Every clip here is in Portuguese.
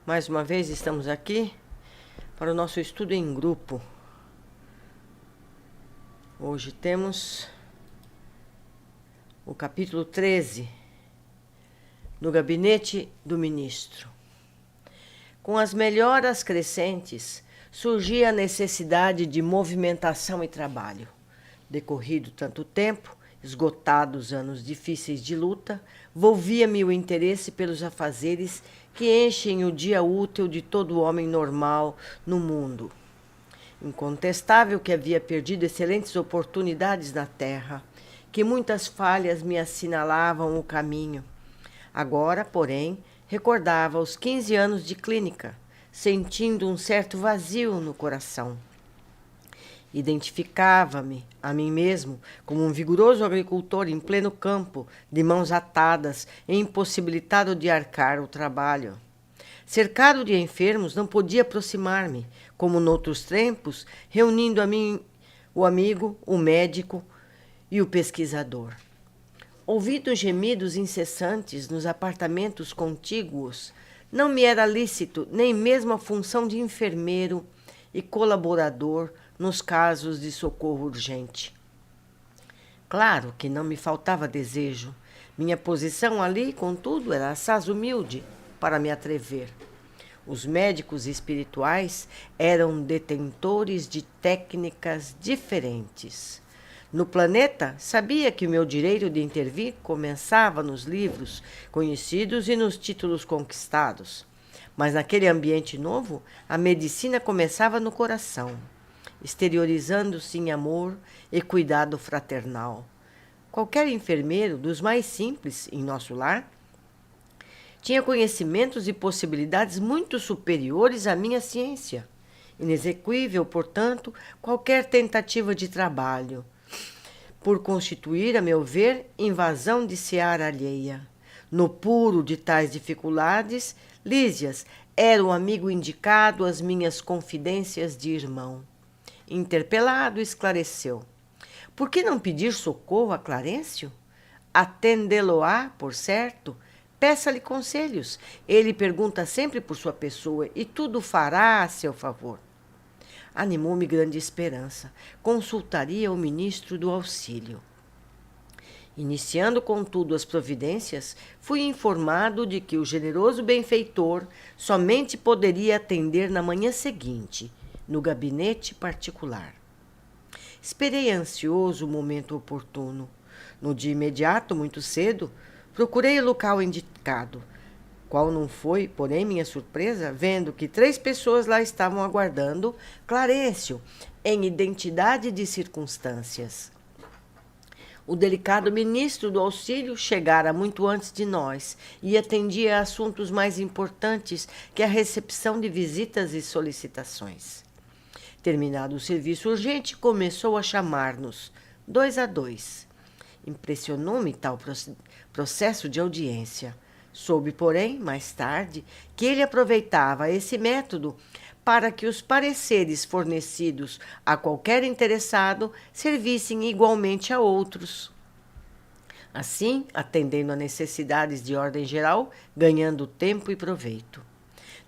Mais uma vez estamos aqui para o nosso estudo em grupo. Hoje temos o capítulo 13, no gabinete do ministro. Com as melhoras crescentes, surgia a necessidade de movimentação e trabalho. Decorrido tanto tempo, esgotados anos difíceis de luta, volvia-me o interesse pelos afazeres que enchem o dia útil de todo homem normal no mundo. Incontestável que havia perdido excelentes oportunidades na terra, que muitas falhas me assinalavam o caminho. Agora, porém, recordava os 15 anos de clínica, sentindo um certo vazio no coração. Identificava-me a mim mesmo como um vigoroso agricultor em pleno campo, de mãos atadas e impossibilitado de arcar o trabalho. Cercado de enfermos, não podia aproximar-me, como noutros tempos, reunindo a mim o amigo, o médico e o pesquisador. Ouvindo gemidos incessantes nos apartamentos contíguos, não me era lícito nem mesmo a função de enfermeiro e colaborador nos casos de socorro urgente. Claro que não me faltava desejo. Minha posição ali, contudo, era assaz humilde para me atrever. Os médicos espirituais eram detentores de técnicas diferentes. No planeta, sabia que o meu direito de intervir começava nos livros conhecidos e nos títulos conquistados. Mas naquele ambiente novo, a medicina começava no coração, exteriorizando-se em amor e cuidado fraternal. Qualquer enfermeiro, dos mais simples em nosso lar, tinha conhecimentos e possibilidades muito superiores à minha ciência. Inexequível, portanto, qualquer tentativa de trabalho, por constituir, a meu ver, invasão de seara alheia. No puro de tais dificuldades, Lísias era o amigo indicado às minhas confidências de irmão. Interpelado, esclareceu. Por que não pedir socorro a Clarencio? Atendê-lo-á, por certo. Peça-lhe conselhos. Ele pergunta sempre por sua pessoa e tudo fará a seu favor. Animou-me grande esperança. Consultaria o ministro do Auxílio. Iniciando, contudo, as providências, fui informado de que o generoso benfeitor somente poderia atender na manhã seguinte, no gabinete particular. Esperei ansioso o momento oportuno. No dia imediato, muito cedo, procurei o local indicado. Qual não foi, porém, minha surpresa, vendo que 3 pessoas lá estavam aguardando Clarencio, em identidade de circunstâncias. O delicado ministro do Auxílio chegara muito antes de nós e atendia a assuntos mais importantes que a recepção de visitas e solicitações. Terminado o serviço urgente, começou a chamar-nos, 2 a 2. Impressionou-me tal processo de audiência. Soube, porém, mais tarde, que ele aproveitava esse método para que os pareceres fornecidos a qualquer interessado servissem igualmente a outros. Assim, atendendo a necessidades de ordem geral, ganhando tempo e proveito.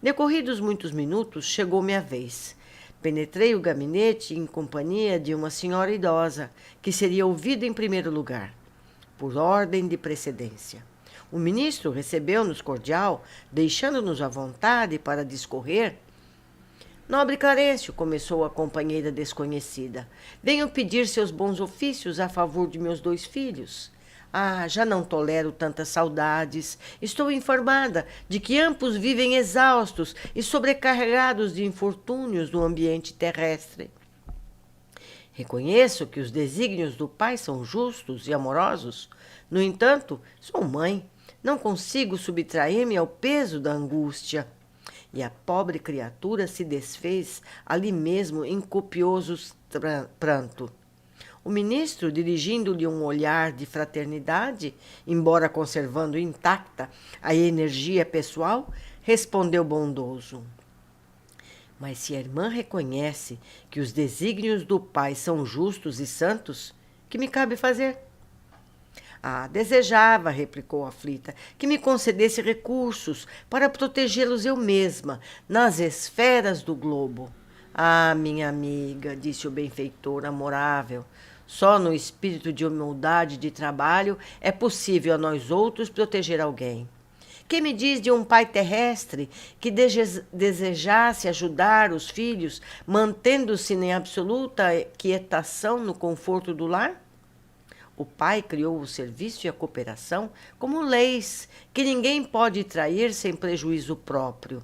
Decorridos muitos minutos, chegou minha vez. Penetrei o gabinete em companhia de uma senhora idosa, que seria ouvida em primeiro lugar, por ordem de precedência. O ministro recebeu-nos cordial, deixando-nos à vontade para discorrer. Nobre Clarencio, começou a companheira desconhecida, venho pedir seus bons ofícios a favor de meus 2 filhos. Ah, já não tolero tantas saudades. Estou informada de que ambos vivem exaustos e sobrecarregados de infortúnios no ambiente terrestre. Reconheço que os desígnios do pai são justos e amorosos. No entanto, sou mãe. Não consigo subtrair-me ao peso da angústia. E a pobre criatura se desfez ali mesmo em copioso pranto. O ministro, dirigindo-lhe um olhar de fraternidade, embora conservando intacta a energia pessoal, respondeu bondoso. Mas se a irmã reconhece que os desígnios do Pai são justos e santos, que me cabe fazer? Ah, desejava, replicou aflita, que me concedesse recursos para protegê-los eu mesma, nas esferas do globo. Ah, minha amiga, disse o benfeitor amorável, só no espírito de humildade e de trabalho é possível a nós outros proteger alguém. Que me diz de um pai terrestre que desejasse ajudar os filhos, mantendo-se em absoluta quietação no conforto do lar? O pai criou o serviço e a cooperação como leis que ninguém pode trair sem prejuízo próprio.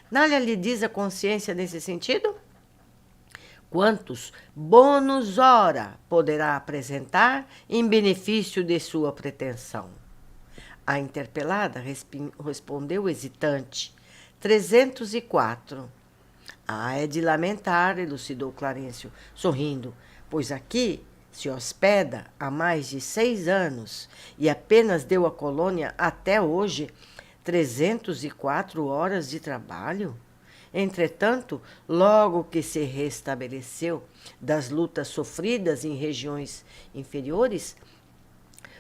Nada lhe diz a consciência nesse sentido? Quantos bônus ora poderá apresentar em benefício de sua pretensão? A interpelada respondeu hesitante. 304. Ah, é de lamentar, elucidou Clarencio, sorrindo, pois aqui se hospeda há mais de 6 anos e apenas deu à colônia até hoje 304 horas de trabalho. Entretanto, logo que se restabeleceu das lutas sofridas em regiões inferiores,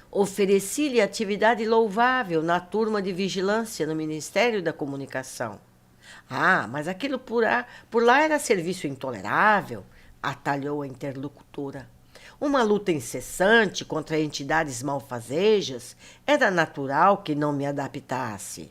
ofereci-lhe atividade louvável na turma de vigilância no Ministério da Comunicação. Ah, mas aquilo por lá era serviço intolerável, atalhou a interlocutora. Uma luta incessante contra entidades malfazejas, era natural que não me adaptasse.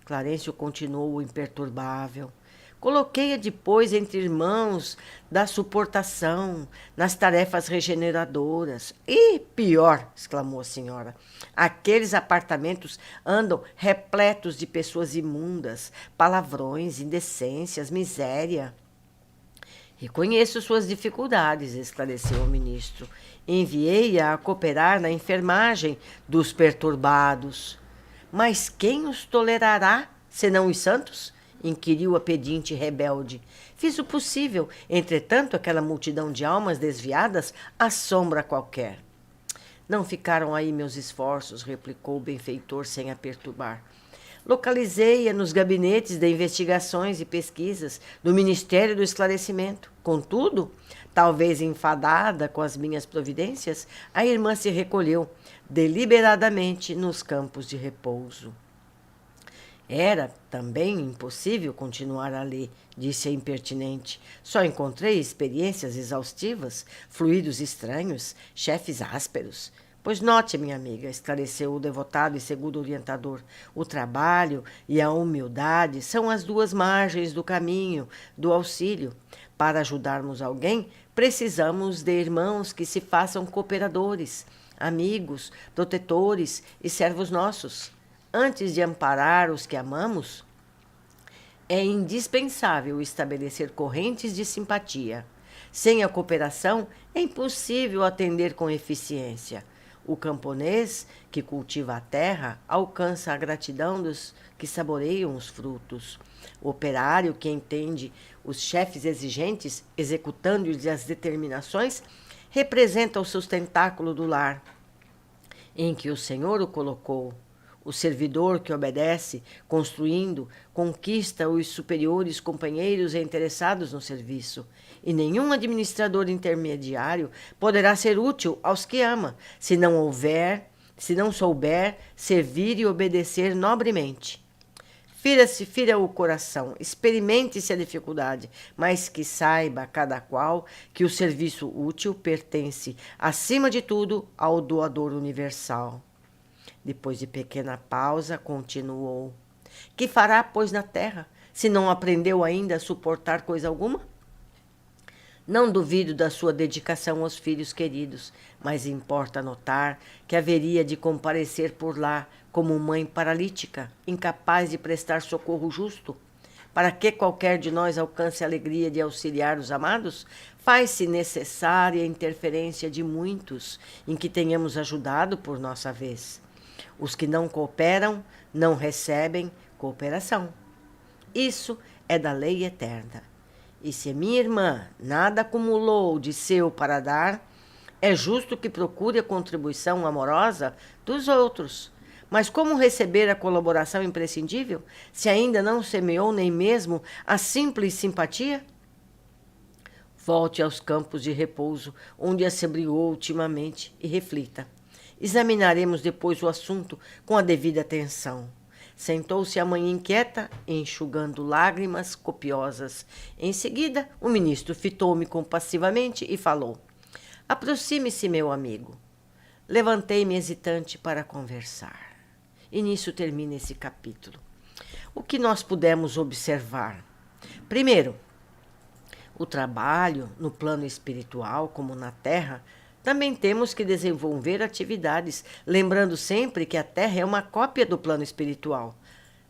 Clarencio continuou imperturbável. Coloquei-a depois entre irmãos da suportação, nas tarefas regeneradoras. E pior, exclamou a senhora, aqueles apartamentos andam repletos de pessoas imundas, palavrões, indecências, miséria. Reconheço suas dificuldades, esclareceu o ministro. Enviei-a a cooperar na enfermagem dos perturbados. Mas quem os tolerará, senão os santos? Inquiriu a pedinte rebelde. Fiz o possível, entretanto, aquela multidão de almas desviadas assombra qualquer. Não ficaram aí meus esforços, replicou o benfeitor sem a perturbar. Localizei-a nos gabinetes de investigações e pesquisas do Ministério do Esclarecimento. Contudo, talvez enfadada com as minhas providências, a irmã se recolheu deliberadamente nos campos de repouso. Era também impossível continuar a ler, disse a impertinente. Só encontrei experiências exaustivas, fluidos estranhos, chefes ásperos. Pois note, minha amiga, esclareceu o devotado e seguro orientador, o trabalho e a humildade são as duas margens do caminho do auxílio. Para ajudarmos alguém, precisamos de irmãos que se façam cooperadores, amigos, protetores e servos nossos. Antes de amparar os que amamos, é indispensável estabelecer correntes de simpatia. Sem a cooperação, é impossível atender com eficiência. O camponês que cultiva a terra alcança a gratidão dos que saboreiam os frutos. O operário que entende os chefes exigentes, executando-lhes as determinações, representa o sustentáculo do lar em que o Senhor o colocou. O servidor que obedece, construindo, conquista os superiores companheiros e interessados no serviço. E nenhum administrador intermediário poderá ser útil aos que ama, se não souber servir e obedecer nobremente. Fira o coração, experimente-se a dificuldade, mas que saiba cada qual que o serviço útil pertence, acima de tudo, ao doador universal. Depois de pequena pausa, continuou. Que fará, pois, na terra, se não aprendeu ainda a suportar coisa alguma? Não duvido da sua dedicação aos filhos queridos, mas importa notar que haveria de comparecer por lá como mãe paralítica, incapaz de prestar socorro justo. Para que qualquer de nós alcance a alegria de auxiliar os amados, faz-se necessária a interferência de muitos em que tenhamos ajudado por nossa vez. Os que não cooperam não recebem cooperação. Isso é da lei eterna. E se minha irmã nada acumulou de seu para dar, é justo que procure a contribuição amorosa dos outros. Mas como receber a colaboração imprescindível, se ainda não semeou nem mesmo a simples simpatia? Volte aos campos de repouso, onde a se abrigou ultimamente, e reflita. Examinaremos depois o assunto com a devida atenção. Sentou-se a mãe inquieta, enxugando lágrimas copiosas. Em seguida, o ministro fitou-me compassivamente e falou: Aproxime-se, meu amigo. Levantei-me hesitante para conversar. E nisso termina esse capítulo. O que nós pudemos observar? Primeiro, o trabalho no plano espiritual, como na Terra, também temos que desenvolver atividades, lembrando sempre que a Terra é uma cópia do plano espiritual.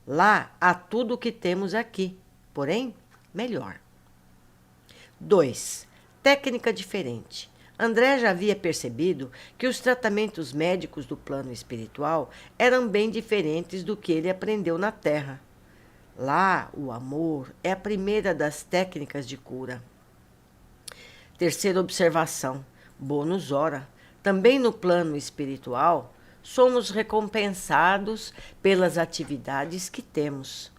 Lá há tudo o que temos aqui, porém, melhor. 2. Técnica diferente. André já havia percebido que os tratamentos médicos do plano espiritual eram bem diferentes do que ele aprendeu na Terra. Lá, o amor é a primeira das técnicas de cura. Terceira observação, bônus hora. Também no plano espiritual, somos recompensados pelas atividades que temos.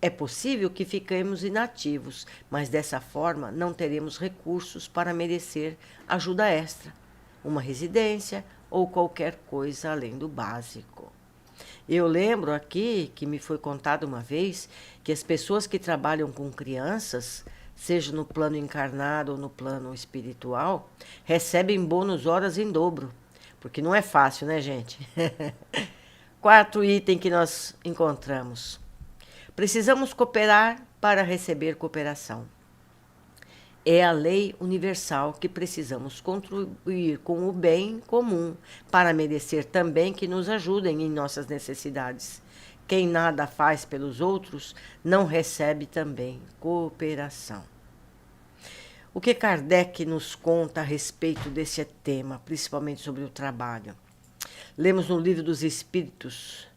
É possível que fiquemos inativos, mas dessa forma não teremos recursos para merecer ajuda extra, uma residência ou qualquer coisa além do básico. Eu lembro aqui que me foi contado uma vez que as pessoas que trabalham com crianças, seja no plano encarnado ou no plano espiritual, recebem bônus horas em dobro. Porque não é fácil, né, gente? Quarto item que nós encontramos. Precisamos cooperar para receber cooperação. É a lei universal que precisamos contribuir com o bem comum para merecer também que nos ajudem em nossas necessidades. Quem nada faz pelos outros não recebe também cooperação. O que Kardec nos conta a respeito desse tema, principalmente sobre o trabalho? Lemos no Livro dos Espíritos,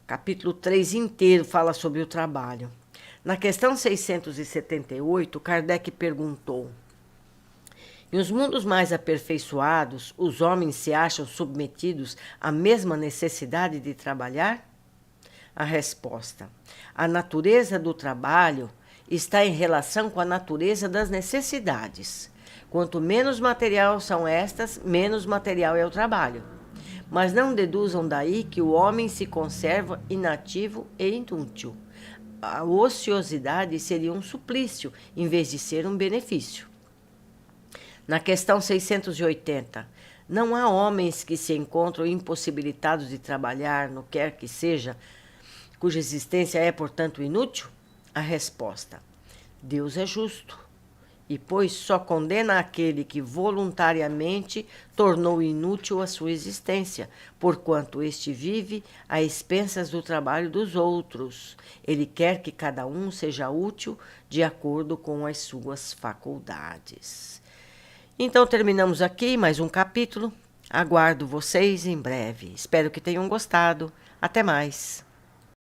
capítulo 3 inteiro fala sobre o trabalho. Na questão 678, Kardec perguntou: em os mundos mais aperfeiçoados, os homens se acham submetidos à mesma necessidade de trabalhar? A resposta: a natureza do trabalho está em relação com a natureza das necessidades. Quanto menos material são estas, menos material é o trabalho. Mas não deduzam daí que o homem se conserva inativo e inútil. A ociosidade seria um suplício, em vez de ser um benefício. Na questão 680, não há homens que se encontram impossibilitados de trabalhar no quer que seja, cuja existência é, portanto, inútil? A resposta: Deus é justo, e pois só condena aquele que voluntariamente tornou inútil a sua existência, porquanto este vive a expensas do trabalho dos outros. Ele quer que cada um seja útil de acordo com as suas faculdades. Então terminamos aqui mais um capítulo. Aguardo vocês em breve. Espero que tenham gostado. Até mais.